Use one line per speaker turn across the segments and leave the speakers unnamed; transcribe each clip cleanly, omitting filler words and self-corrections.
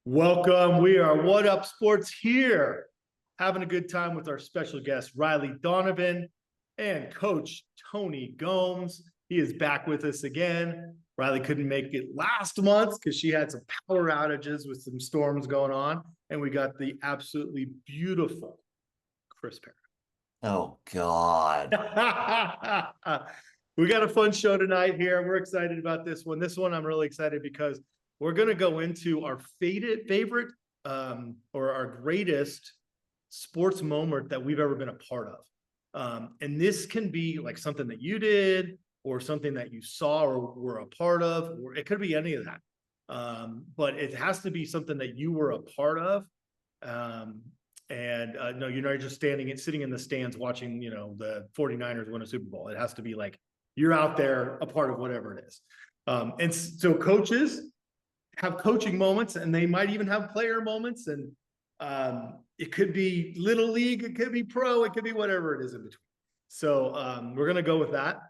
Welcome. We are What Up Sports here, having a good time with our special guest, Riley Donovan, and Coach Tony Gomes. He is back with us again. Riley couldn't make it last month because she had some power outages with some storms going on, and we got the absolutely beautiful Chris Perry.
Oh, God.
We got a fun show tonight here. We're excited about this one. This one I'm really excited because we're going to go into our favorite or our greatest sports moment that we've ever been a part of. And this can be like something that you did or something that you saw or were a part of, or it could be any of that. But it has to be something that you were a part of. No, you're not just sitting in the stands watching, the 49ers win a Super Bowl. It has to be like you're out there a part of whatever it is. And so coaches have coaching moments, and they might even have player moments, and it could be little league, it could be pro, it could be whatever it is in between. So we're gonna go with that,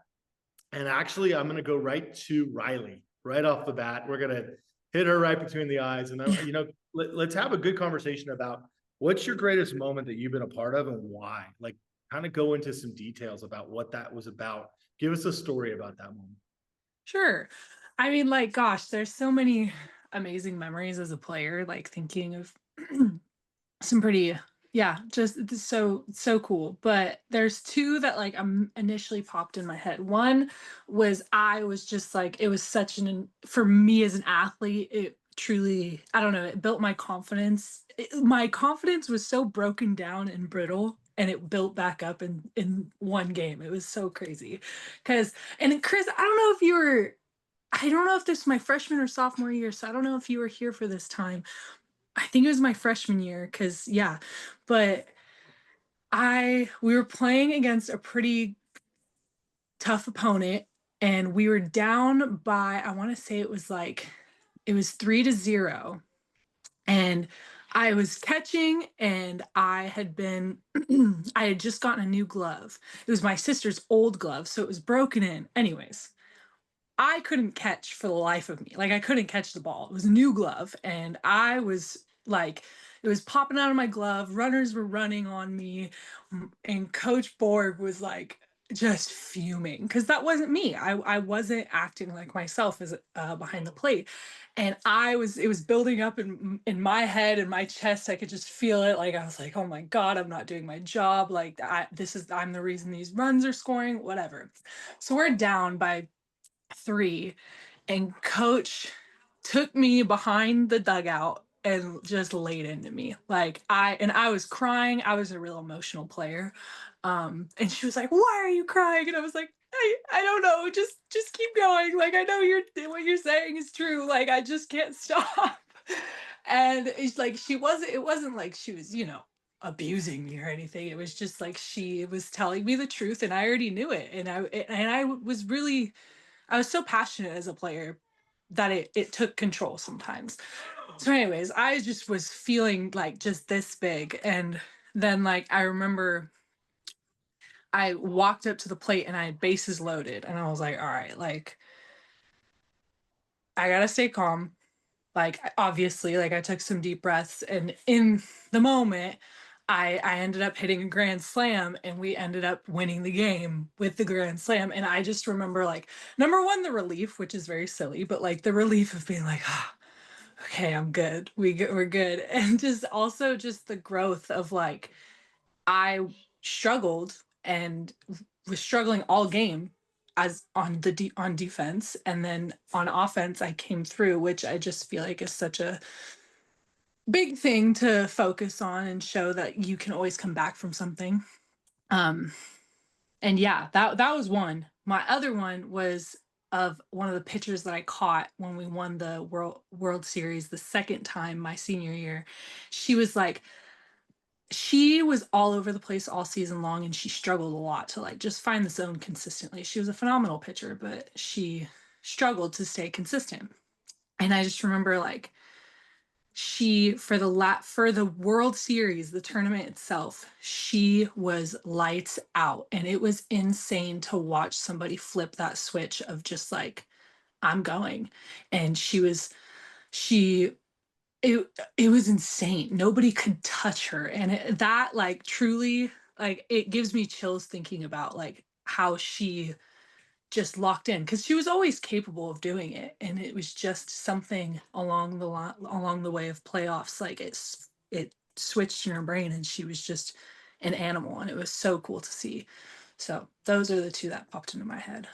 and actually I'm gonna go right to Riley right off the bat. We're gonna hit her right between the eyes, and let's have a good conversation about what's your greatest moment that you've been a part of and why. Like, kind of go into some details about what that was about. Give us a story about that moment.
Sure. I mean, gosh, there's so many amazing memories as a player, like thinking of some pretty, yeah, just so cool. But there's two that initially popped in my head. One was I was just like, it was such for me as an athlete, it truly, I don't know, it built my confidence. My confidence was so broken down and brittle, and it built back up in one game. It was so crazy. And Chris, I don't know if this was my freshman or sophomore year, so I don't know if you were here for this time. I think it was my freshman year, but we were playing against a pretty tough opponent, and we were down by, I want to say it was 3-0. And I was catching, and I had just gotten a new glove. It was my sister's old glove, so it was broken in. Anyways, I couldn't catch for the life of me. I couldn't catch the ball. It was a new glove, and I was it was popping out of my glove. Runners were running on me, and Coach Borg was just fuming because that wasn't me. I wasn't acting like myself as behind the plate, and it was building up in my head and my chest. I could just feel it. I was like, oh my God, I'm not doing my job. I'm the reason these runs are scoring, whatever. So we're down by 3, and Coach took me behind the dugout and just laid into me. I was crying. I was a real emotional player. And she was like, "Why are you crying?" And I was like, I don't know. Just keep going. I know what you're saying is true. I just can't stop. And it's it wasn't like she was, abusing me or anything. It was just she was telling me the truth, and I already knew it. And I was so passionate as a player that it took control sometimes. So anyways, I just was feeling just this big. And then I remember I walked up to the plate, and I had bases loaded, and I was like, all right, I gotta stay calm. Obviously, I took some deep breaths, and in the moment, I ended up hitting a grand slam, and we ended up winning the game with the grand slam. And I just remember number one, the relief, which is very silly, but the relief of being okay, I'm good. We're good. And just also just the growth of I struggled and was struggling all game as on defense, and then on offense I came through, which I just feel like is such a big thing to focus on and show that you can always come back from something. And yeah, that was one. My other one was of one of the pitchers that I caught when we won the World Series the second time my senior year. She was all over the place all season long, and she struggled a lot to just find the zone consistently. She was a phenomenal pitcher, but she struggled to stay consistent. And I just remember she, for the World Series, the tournament itself, she was lights out, and it was insane to watch somebody flip that switch of just I'm going. And she it was insane. Nobody could touch her, and that like truly like it gives me chills thinking about like how she just locked in because she was always capable of doing it, and it was just something along the way of playoffs. Like it switched in her brain, and she was just an animal, and it was so cool to see. So those are the two that popped into my head.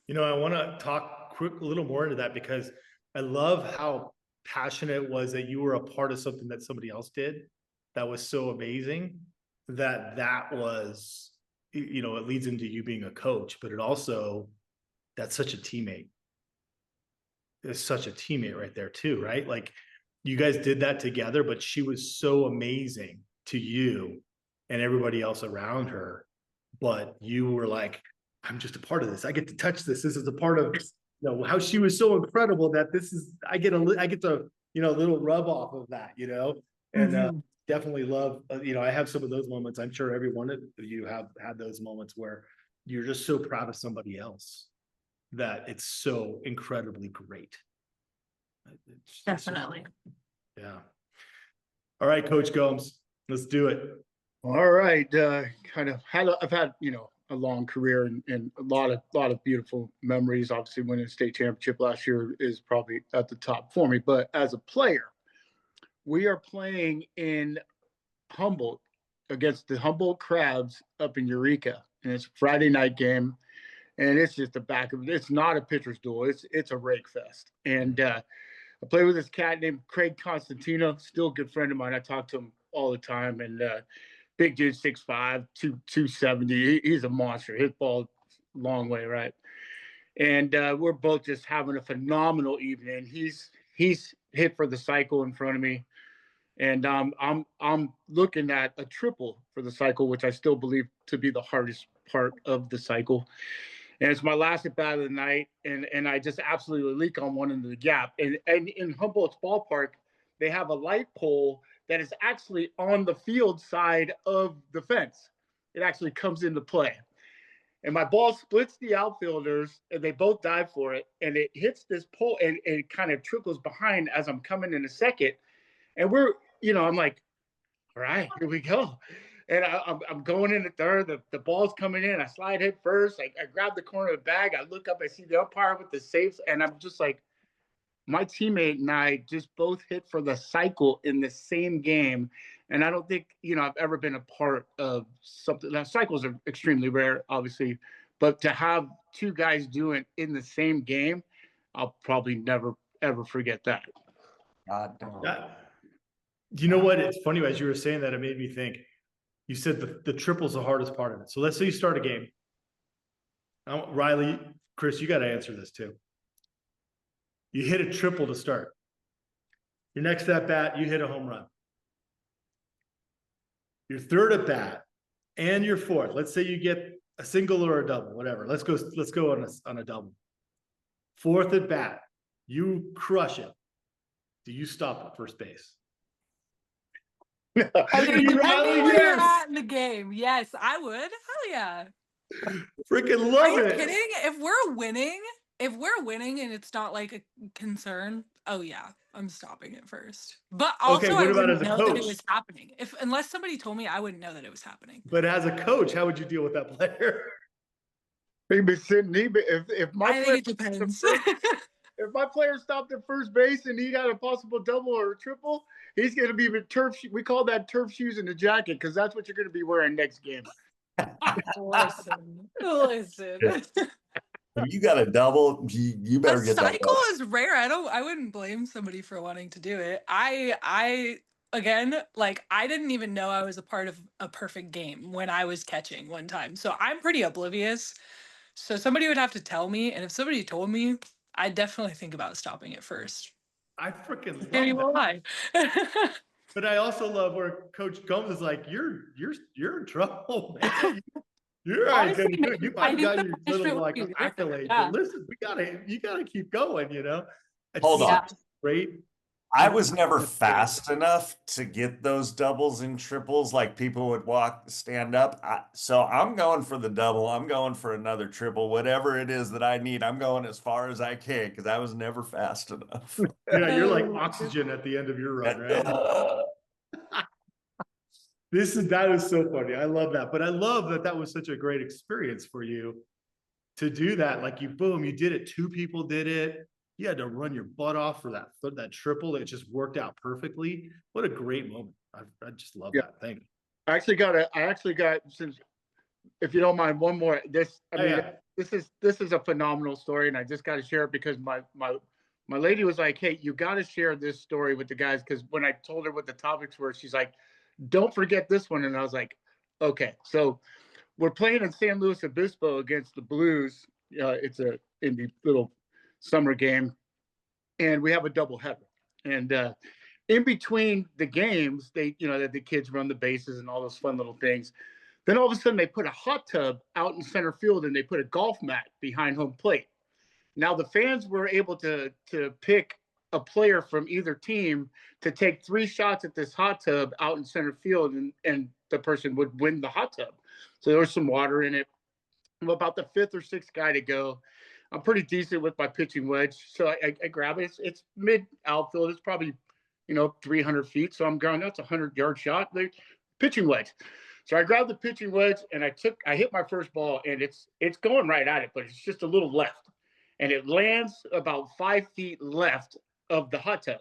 I want to talk a little more into that because I love how passionate it was that you were a part of something that somebody else did that was so amazing that was, it leads into you being a coach, but it also, that's such a teammate. It's such a teammate right there too, right? Like you guys did that together, but she was so amazing to you and everybody else around her. But you were like, I'm just a part of this. I get to touch this. This is a part of how she was so incredible that I get to a little rub off of that, and definitely love, I have some of those moments. I'm sure every one of you have had those moments where you're just so proud of somebody else that it's so incredibly great.
Definitely.
Yeah. All right, Coach Gomes, let's do it.
All right. I've had, a long career and a lot of beautiful memories. Obviously winning a state championship last year is probably at the top for me, but as a player, we are playing in Humboldt against the Humboldt Crabs up in Eureka, and it's a Friday night game, and it's just it's not a pitcher's duel. It's a rake fest. And I play with this cat named Craig Constantino, still a good friend of mine. I talk to him all the time, and big dude, 6'5", 270. He's a monster. His ball long way, right? And we're both just having a phenomenal evening. He's hit for the cycle in front of me, and I'm looking at a triple for the cycle, which I still believe to be the hardest part of the cycle. And it's my last at bat of the night, and I just absolutely leak on one into the gap. And in Humboldt's ballpark, they have a light pole that is actually on the field side of the fence. It actually comes into play. And my ball splits the outfielders, and they both dive for it. And it hits this pole, and it kind of trickles behind as I'm coming in a second. And I'm like, all right, here we go. And I'm going in the third. The ball's coming in. I slide head first. I grab the corner of the bag. I look up. I see the umpire with the safes. And I'm just like, my teammate and I just both hit for the cycle in the same game. And I don't think, I've ever been a part of something. Now, cycles are extremely rare, obviously. But to have two guys do it in the same game, I'll probably never, ever forget that.
God, no.
You know what? It's funny, as you were saying that, it made me think. You said the triple's the hardest part of it. So let's say you start a game. Riley, Chris, you got to answer this too. You hit a triple to start. Your next at bat, you hit a home run. Your third at bat and your fourth. Let's say you get a single or a double, whatever. Let's go on a double. Fourth at bat, you crush it. Do you stop at first base?
I mean, depending where you're at in the game, yes, I would. Hell yeah.
Freaking
Are
love
you
it.
kidding? If we're winning and it's not like a concern, oh yeah, I'm stopping it first. But also,
what
I
about
wouldn't
as a
know that
coach?
it was happening. Unless somebody told me, I wouldn't know that it was happening.
But as a coach, how would you deal with that player?
He'd be sitting. If my
I think it depends.
If my player stopped at first base and he got a possible double or a triple, he's going to be with turf. We call that turf shoes and a jacket because that's what you're going to be wearing next game.
Listen.
If you got a double, you better get that.
A cycle
double.
is rare. I wouldn't blame somebody for wanting to do it. I again, like I didn't even know I was a part of a perfect game when I was catching one time. So I'm pretty oblivious. So somebody would have to tell me, and if somebody told me, I'd definitely think about stopping it first.
I freaking love
Maybe we'll lie.
But I also love where Coach Gomes is like, you're in trouble, man. You're
Honestly,
good. You might have got your little like
management
accolade,
yeah.
but listen, you gotta keep going,
Hold on.
Great.
I was never fast enough to get those doubles and triples like people would stand up. So I'm going for the double. I'm going for another triple, whatever it is that I need. I'm going as far as I can because I was never fast enough.
Yeah, you're like
Oh.
oxygen at the end of your run, right? That is so funny. I love that. But I love that that was such a great experience for you to do that. Like you, boom, you did it. Two people did it. You had to run your butt off for that triple. It just worked out perfectly. What a great moment. I just love
Yeah.
that. Thank you.
I actually got, since, if you don't mind, one more. This is a phenomenal story, and I just got to share it because my lady was like, "Hey, you got to share this story with the guys," because when I told her what the topics were, she's like, "Don't forget this one," and I was like, "Okay." So we're playing in San Luis Obispo against the Blues. It's a indie little summer game, and we have a doubleheader. And in between the games, the kids run the bases and all those fun little things. Then all of a sudden, they put a hot tub out in center field, and they put a golf mat behind home plate. Now the fans were able to pick a player from either team to take 3 shots at this hot tub out in center field, and the person would win the hot tub. So there was some water in it. I'm about the 5th or 6th guy to go. I'm pretty decent with my pitching wedge, so I grab it. It's mid outfield. It's probably 300 feet. So I'm going, that's a 100-yard shot. The pitching wedge. So I grabbed the pitching wedge and I hit my first ball, and it's going right at it, but it's just a little left, and it lands about 5 feet left of the hot tub.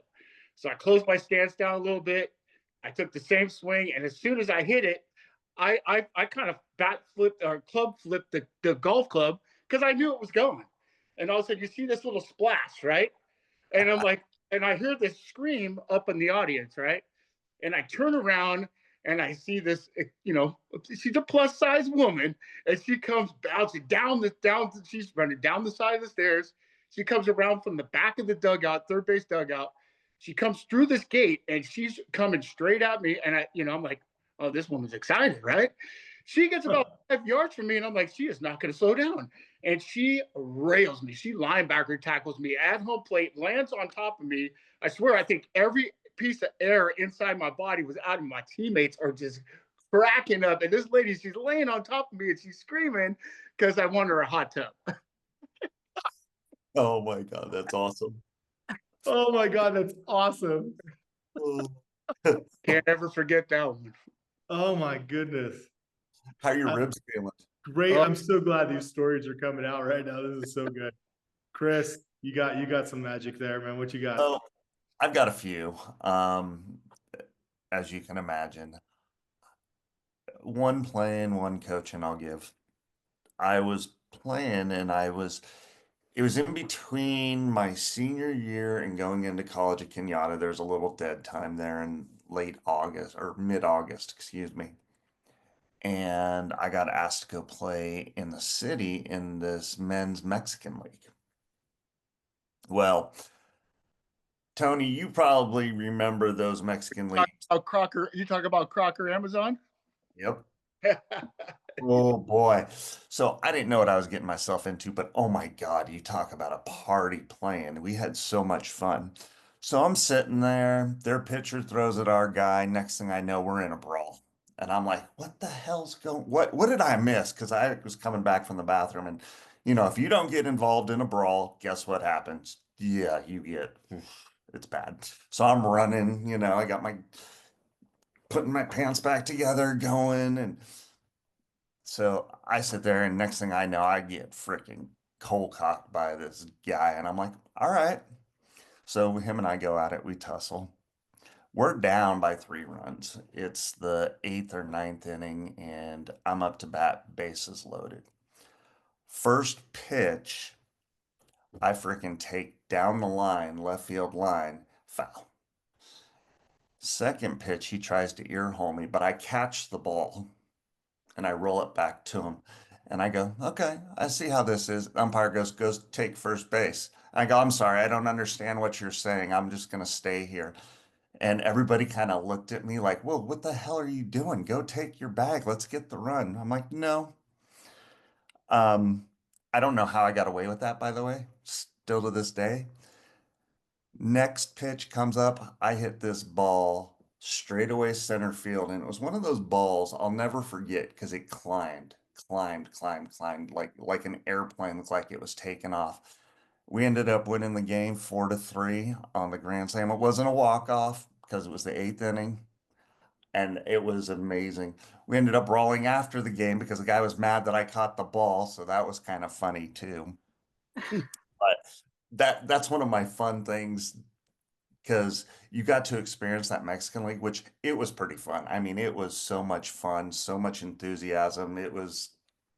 So I closed my stance down a little bit. I took the same swing, and as soon as I hit it, I kind of bat flipped or club flipped the golf club because I knew it was going. And all of a sudden, you see this little splash, right? And I'm like, and I hear this scream up in the audience, right? And I turn around and I see this, she's a plus size woman, and she comes bouncing she's running down the side of the stairs. She comes around from the back of the dugout, third base dugout. She comes through this gate, and she's coming straight at me. And I'm like, oh, this woman's excited, right? She gets about 5 yards from me, and I'm like, she is not going to slow down. And she rails me. She linebacker tackles me at home plate, lands on top of me. I swear, I think every piece of air inside my body was out, and my teammates are just cracking up. And this lady, she's laying on top of me, and she's screaming because I won her a hot tub.
Oh my God, that's awesome.
Oh my God, that's awesome.
Can't ever forget that one.
Oh my goodness.
How are your ribs feeling?
Great. I'm so glad these stories are coming out right now. This is so good. Chris, you got some magic there, man. What you got?
Oh, I've got a few. As you can imagine. One playing, one coaching I'll give. I was playing and it was in between my senior year and going into college at Kenyatta. There's a little dead time there in late August or mid-August, excuse me. And I got asked to go play in the city in this men's Mexican league. Well, Tony, you probably remember those Mexican leagues.
Crocker, you talk about Crocker Amazon?
Yep. Oh boy. So I didn't know what I was getting myself into, but oh my God, you talk about a party playing. We had so much fun. So I'm sitting there, their pitcher throws at our guy. Next thing I know, we're in a brawl. And I'm like, what the hell's what did I miss? Because I was coming back from the bathroom. And if you don't get involved in a brawl, guess what happens? Yeah, it's bad. So I'm running, I got putting my pants back together, going, and so I sit there, and next thing I know, I get freaking cold cocked by this guy, and I'm like, all right. So him and I go at it, we tussle. We're down by 3 runs. It's the 8th or 9th inning, and I'm up to bat, bases loaded. First pitch, I freaking take down the line, left field line, foul. Second pitch, he tries to ear hole me, but I catch the ball and I roll it back to him. And I go, okay, I see how this is. Umpire goes take first base. I go, I'm sorry, I don't understand what you're saying. I'm just going to stay here. And everybody kind of looked at me like, whoa, what the hell are you doing? Go take your bag. Let's get the run. I'm like, no. I don't know how I got away with that, by the way, still to this day. Next pitch comes up. I hit this ball straightaway center field. And it was one of those balls I'll never forget because it climbed like an airplane, looked like it was taking off. We ended up winning the game 4-3 on the Grand Slam. It wasn't a walk-off because it was the eighth inning, and it was amazing. We ended up brawling after the game because the guy was mad that I caught the ball, so that was kind of funny too. But that's one of my fun things because you got to experience that Mexican League, which it was pretty fun. I mean, it was so much fun, so much enthusiasm. It was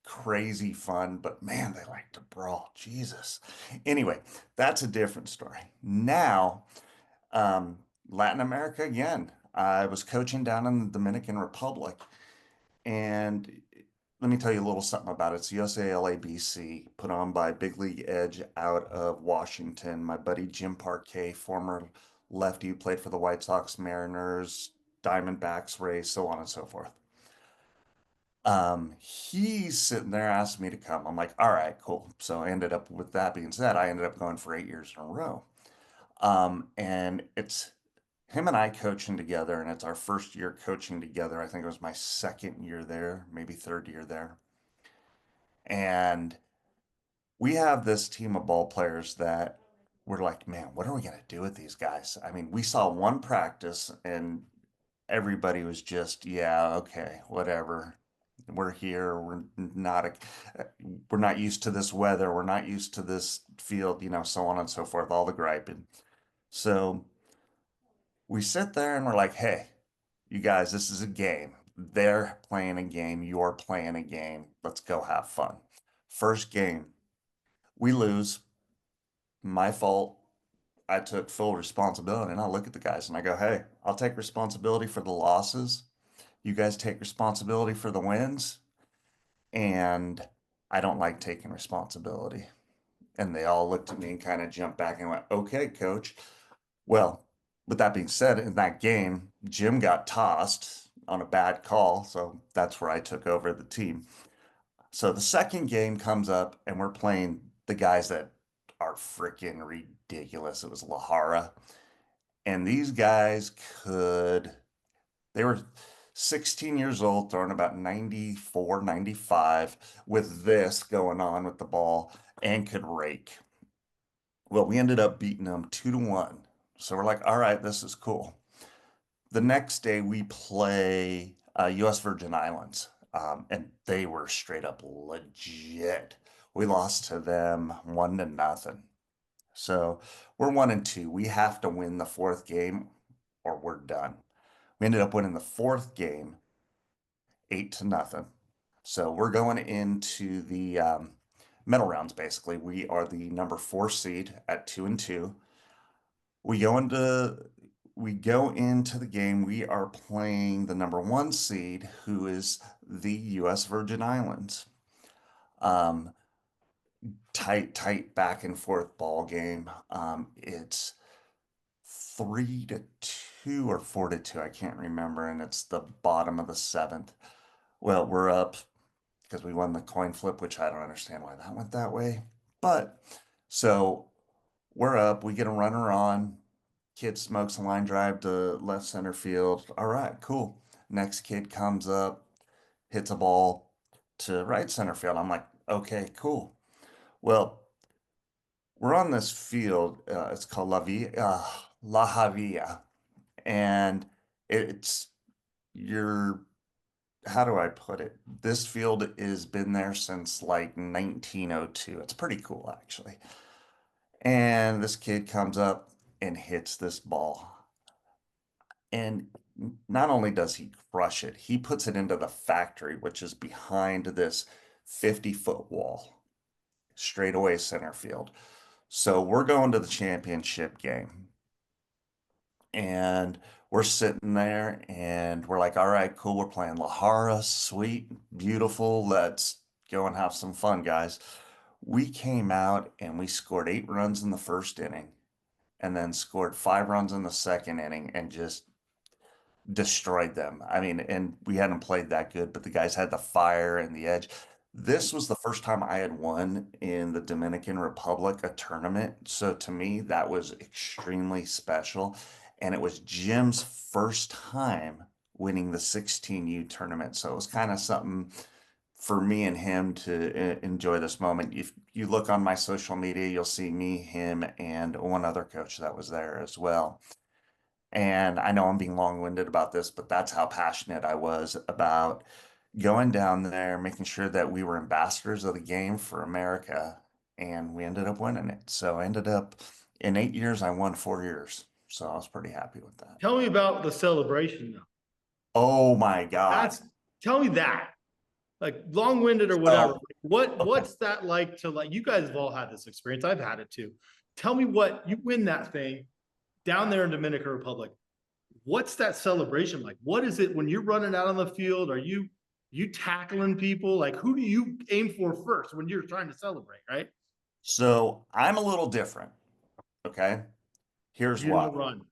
crazy fun, but man, they like to brawl. Jesus. Anyway, that's a different story. Now, um, Latin America again. I was coaching down in the Dominican Republic, and let me tell you a little something about it. It's USALABC, put on by Big League Edge out of Washington. My buddy Jim Parket, former lefty who played for the White Sox, Mariners, Diamondbacks, Rays, so on and so forth. He's sitting there asking me to come. I'm like, all right, cool. So I ended up, with that being said, I ended up going for 8 years in a row. And it's him and I coaching together, and it's our first year coaching together. I think it was my second year there, maybe third year there. And we have this team of ball players that we're like, man, what are we going to do with these guys? I mean, we saw one practice and everybody was just, yeah, okay, whatever. We're here. We're not used to this weather. We're not used to this field, so on and so forth, all the griping. So we sit there and we're like, hey, you guys, this is a game. They're playing a game. You're playing a game. Let's go have fun. First game, we lose. My fault. I took full responsibility. And I look at the guys and I go, hey, I'll take responsibility for the losses. You guys take responsibility for the wins. And I don't like taking responsibility. And they all looked at me and kind of jumped back and went, okay, coach. Well, with that being said, in that game, Jim got tossed on a bad call. So that's where I took over the team. So the second game comes up and we're playing the guys that are freaking ridiculous. It was Lahara. And these guys they were 16 years old, throwing about 94, 95 with this going on with the ball and could rake. Well, we ended up beating them 2-1. So we're like, all right, this is cool. The next day we play U.S. Virgin Islands, and they were straight up legit. We lost to them 1-0. So we're 1-2. We have to win the fourth game or we're done. We ended up winning the fourth game 8-0. So we're going into the medal rounds. Basically, we are the number 4 seed at 2-2. We go into the game. We are playing the number 1 seed, who is the U.S. Virgin Islands. Tight back and forth ball game. It's 3-2 or 4-2. I can't remember, and it's the bottom of the 7th. Well, we're up because we won the coin flip, which I don't understand why that went that way. But so we're up. We get a runner on. Kid smokes a line drive to left center field. All right, cool. Next kid comes up, hits a ball to right center field. I'm like, okay, cool. Well, we're on this field. It's called La Havia, and it's how do I put it? This field has been there since like 1902. It's pretty cool, actually. And this kid comes up and hits this ball. And not only does he crush it, he puts it into the factory, which is behind this 50-foot wall, straightaway center field. So we're going to the championship game. And we're sitting there and we're like, all right, cool. We're playing Lahara, sweet, beautiful. Let's go and have some fun, guys. We came out and we scored 8 runs in the first inning and then scored 5 runs in the second inning and just destroyed them. I mean, and we hadn't played that good, but the guys had the fire and the edge. This was the first time I had won in the Dominican Republic a tournament. So to me, that was extremely special. And it was Jim's first time winning the 16U tournament. So it was kind of something for me and him to enjoy this moment. If you look on my social media, you'll see me, him, and one other coach that was there as well. And I know I'm being long-winded about this, but that's how passionate I was about going down there, making sure that we were ambassadors of the game for America, and we ended up winning it. So I ended up in 8 years, I won 4 years. So I was pretty happy with that.
Tell me about the celebration though.
Oh my God.
Tell me that. Like long-winded or whatever. What's that like to like, you guys have all had this experience. I've had it too. Tell me what you win that thing down there in Dominican Republic. What's that celebration like? What is it when you're running out on the field? Are you tackling people? Like who do you aim for first when you're trying to celebrate, right?
So I'm a little different. Okay. Here's
You're
why.
gonna run.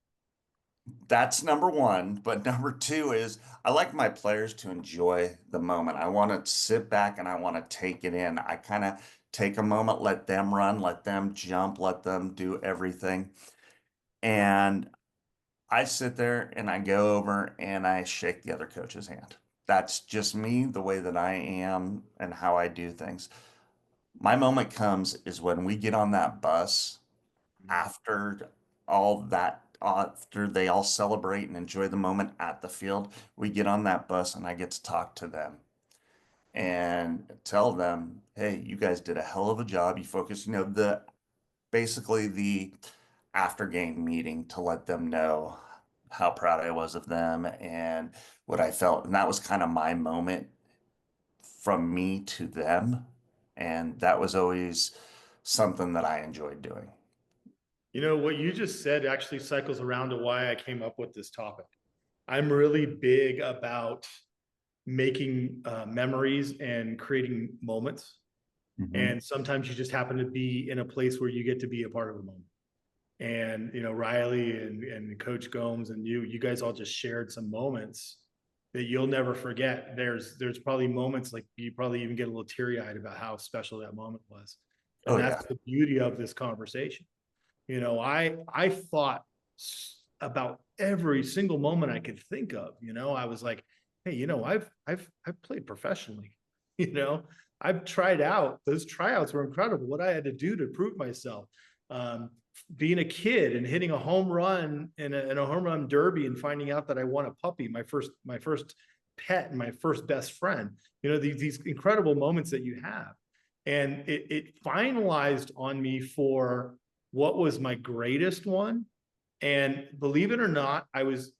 That's number one. But number two is I like my players to enjoy the moment. I want to sit back and I want to take it in. I kind of take a moment, let them run, let them jump, let them do everything. And I sit there and I go over and I shake the other coach's hand. That's just me, the way that I am and how I do things. My moment comes is when we get on that bus after all that, after they all celebrate and enjoy the moment at the field, we get on that bus and I get to talk to them and tell them, hey, you guys did a hell of a job. You focused, basically the after game meeting to let them know how proud I was of them and what I felt. And that was kind of my moment from me to them. And that was always something that I enjoyed doing.
You know, what you just said actually cycles around to why I came up with this topic. I'm really big about making memories and creating moments. And sometimes you just happen to be in a place where you get to be a part of a moment. And, Riley and Coach Gomes and you guys all just shared some moments that you'll never forget. There's probably moments like you probably even get a little teary-eyed about how special that moment was. And that's the beauty of this conversation. I thought about every single moment I could think of. I was like, hey, I've played professionally. I've tried out. Those tryouts were incredible. What I had to do to prove myself. Being a kid and hitting a home run in a home run derby and finding out that I won a puppy, my first pet and my first best friend. These incredible moments that you have, and it finalized on me for what was my greatest one. And believe it or not, I was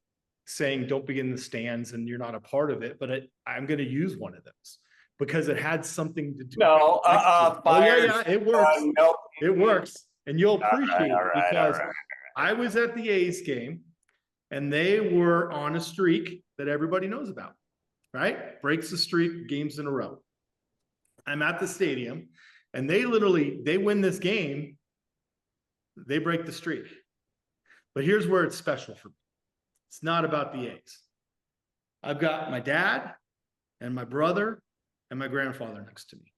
saying don't be in the stands and you're not a part of it, but I'm going to use one of those because it had something to do.
No,
oh yeah, it works.
Nope.
It works. And you'll appreciate
all
it
right,
because
all right.
I was at the A's game and they were on a streak that everybody knows about, right? Breaks the streak, games in a row. I'm at the stadium and they win this game. They break the streak. But here's where it's special for me. It's not about the A's. I've got my dad and my brother and my grandfather next to me.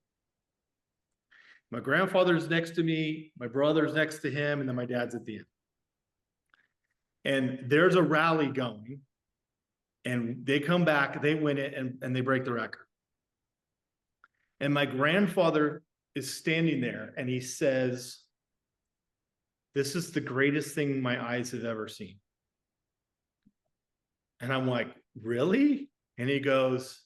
My grandfather's next to me, my brother's next to him, and then my dad's at the end. And there's a rally going, and they come back, they win it, and they break the record. And my grandfather is standing there, and he says, this is the greatest thing my eyes have ever seen. And I'm like, really? And he goes,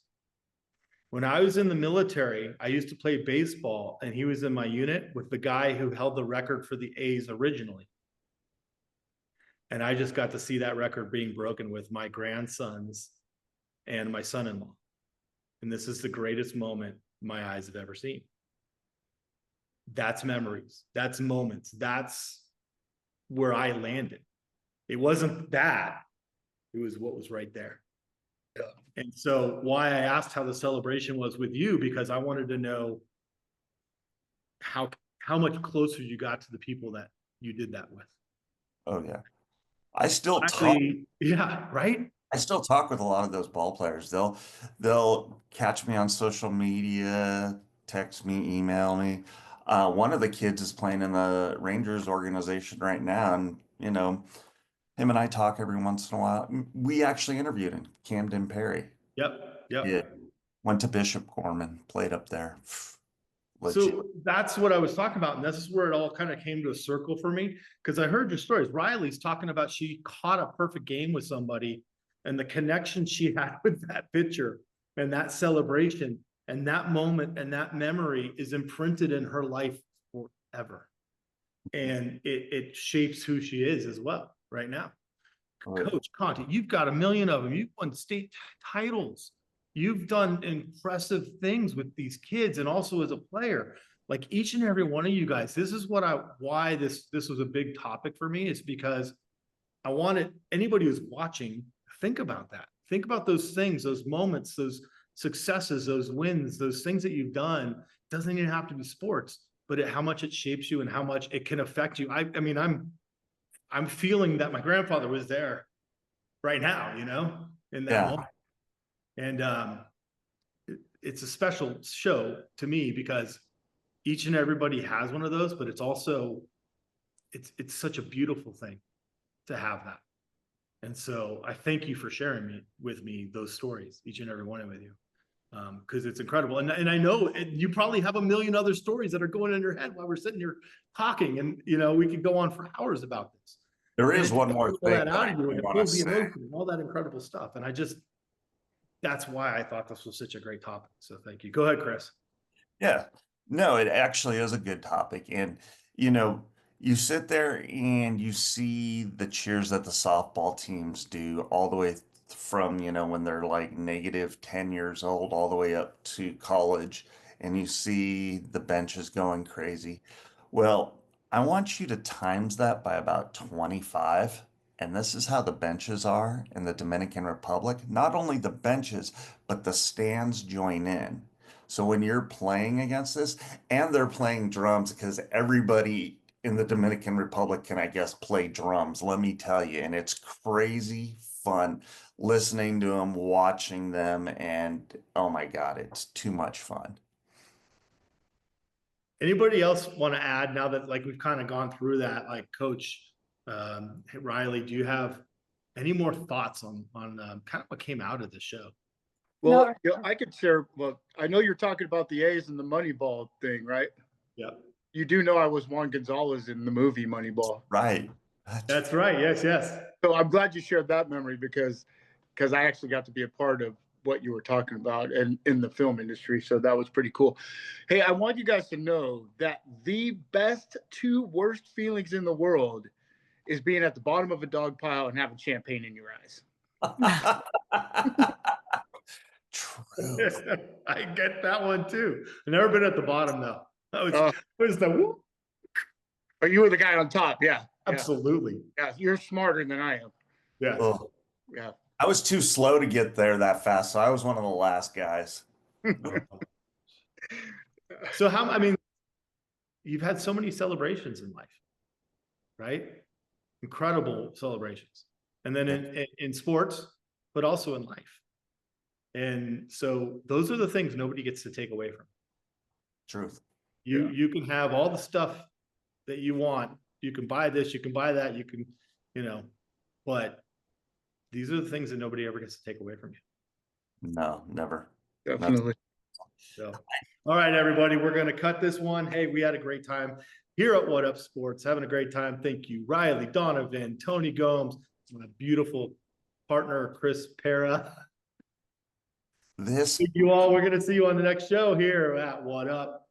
when I was in the military, I used to play baseball, and he was in my unit with the guy who held the record for the A's originally. And I just got to see that record being broken with my grandsons and my son-in-law. And this is the greatest moment my eyes have ever seen. That's memories. That's moments. That's where I landed. It wasn't that. It was what was right there. Yeah. And so why I asked how the celebration was with you, because I wanted to know how much closer you got to the people that you did that with.
Oh yeah. I still
yeah, right?
I still talk with a lot of those ball players. They'll catch me on social media text me, email me. One of the kids is playing in the Rangers organization right now, and him and I talk every once in a while. We actually interviewed him, Camden Perry.
Yep.
Yeah, went to Bishop Gorman, played up there. Legit.
So that's what I was talking about. And this is where it all kind of came to a circle for me. Because I heard your stories. Riley's talking about she caught a perfect game with somebody and the connection she had with that pitcher and that celebration and that moment and that memory is imprinted in her life forever. And it shapes who she is as well right now. Coach Conte, you've got a million of them. You've won state titles. You've done impressive things with these kids and also as a player. Like each and every one of you guys, this is why this was a big topic for me, is because I wanted anybody who's watching, think about that. Think about those things, those moments, those successes, those wins, those things that you've done. It doesn't even have to be sports, but how much it shapes you and how much it can affect you. I mean, I'm feeling that my grandfather was there right now, in that moment. And it's a special show to me because each and everybody has one of those, but it's also, it's such a beautiful thing to have that. And so I thank you for sharing with me those stories, each and every one of you, because it's incredible. And I know you probably have a million other stories that are going in your head while we're sitting here talking, and we could go on for hours about this.
There is one more thing
that out of you, and it feels the emotion and all that incredible stuff. And that's why I thought this was such a great topic. So thank you. Go ahead, Chris.
Yeah, no, it actually is a good topic. And, you sit there and you see the cheers that the softball teams do all the way from, when they're like -10 years old, all the way up to college. And you see the benches going crazy. Well, I want you to times that by about 25. And this is how the benches are in the Dominican Republic. Not only the benches, but the stands join in. So when you're playing against this, and they're playing drums, because everybody in the Dominican Republic can, I guess, play drums, let me tell you. And it's crazy fun listening to them, watching them, and oh my God, it's too much fun.
Anybody else want to add now that we've kind of gone through that, Coach Riley, do you have any more thoughts on kind of what came out of the show?
Well, I could share. Well, I know you're talking about the A's and the Moneyball thing, right?
Yeah.
You do know I was Juan Gonzalez in the movie Moneyball.
Right.
That's right. Yes.
So I'm glad you shared that memory because I actually got to be a part of what you were talking about and in the film industry. So that was pretty cool. Hey, I want you guys to know that the best 2 worst feelings in the world is being at the bottom of a dog pile and having champagne in your eyes.
True.
I get that one too. I've never been at the bottom though. That was the whoop.
Or you were the guy on top. Yeah.
Absolutely.
Yeah. You're smarter than I am.
Yeah.
Oh,
Yeah.
I was too slow to get there that fast, so I was one of the last guys.
So you've had so many celebrations in life, right? Incredible celebrations. And then in sports, but also in life. And so those are the things nobody gets to take away from.
Truth.
You can have all the stuff that you want. You can buy this, you can buy that, you can, but these are the things that nobody ever gets to take away from you.
No, never.
Definitely.
So, all right, everybody, we're going to cut this one. Hey, we had a great time here at What Up Sports, having a great time. Thank you, Riley, Donovan, Tony Gomes, my beautiful partner, Chris Pera.
This
Thank you all. We're going to see you on the next show here at What Up